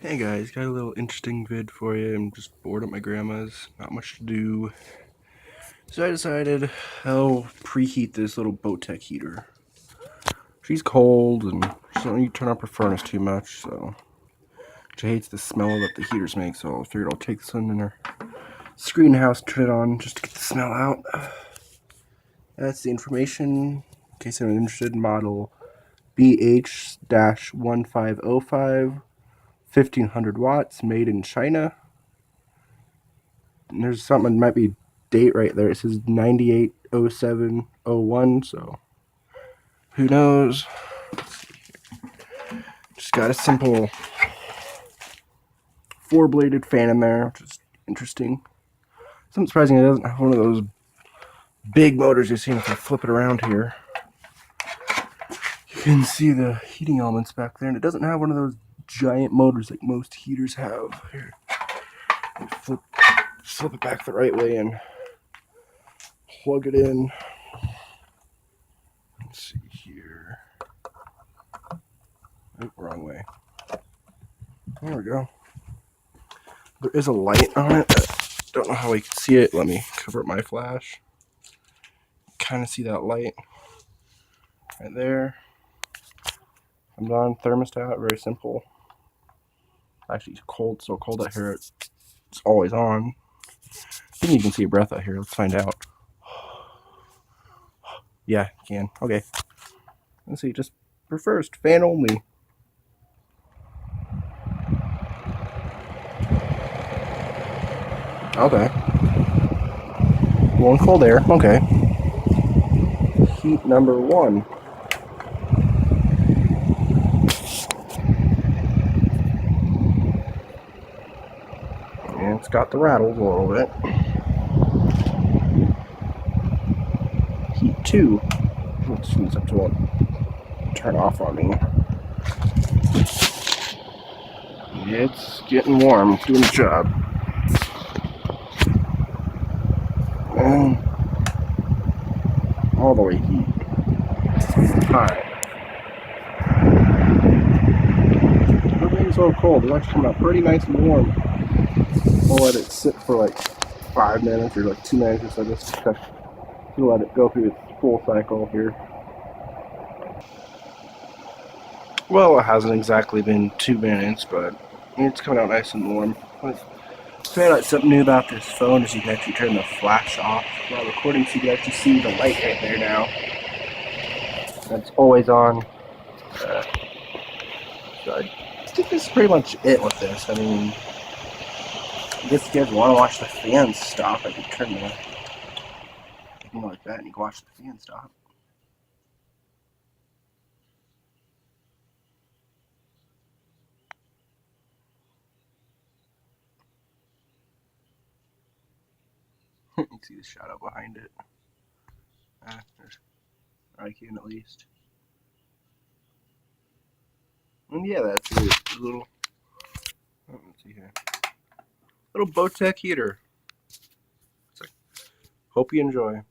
Hey guys, got a little interesting vid for you. I'm just bored at my grandma's, not much to do. So I decided I'll preheat this little BoTech heater. She's cold and she don't need to turn up her furnace too much, so she hates the smell that the heaters make, so I figured I'll take this one in her screen house, turn it on just to get the smell out. That's the information in case anyone's interested. Model BH-1505, 1500 watts, made in China. And there's something, might be date right there. It says 980701, so who knows. Just got a simple 4-bladed fan in there, which is interesting. Something surprising, it doesn't have one of those big motors you've seen if I flip it around here. You can see the heating elements back there, and it doesn't have one of those giant motors like most heaters have. Here, flip it back the right way and plug it in. Let's see here. Oh, wrong way. There we go. There is a light on it. I don't know how we can see it. Let me cover up my flash. Kind of see that light right there. I'm on thermostat, very simple. Actually, it's cold, so cold out here. It's always on. I think you can see a breath out here. Let's find out. Yeah, you can. Okay. Let's see. Just for first, fan only. Okay. Blowing cold air. Okay. Heat number 1. And it's got the rattles a little bit. Heat 2. Let's see this up to 1. Turn off on me. It's getting warm. It's doing the job. And all the way heat. Alright. Everything's so cold. It's actually coming out pretty nice and warm. I'll let it sit for like 5 minutes or like 2 minutes or so just to let it go through its full cycle here. Well, it hasn't exactly been 2 minutes, but it's coming out nice and warm. I found out something new about this phone is you can actually turn the flash off while recording, so you can actually see the light right there now. That's always on. So I think this is pretty much it with this. I mean, I guess if you guys want to watch the fan stop, I could turn the thing like that and you can watch the fan stop. You can see the shadow behind it. I can at least. And yeah, that's it. A little, let's see here. Little BoTech heater. Hope you enjoy.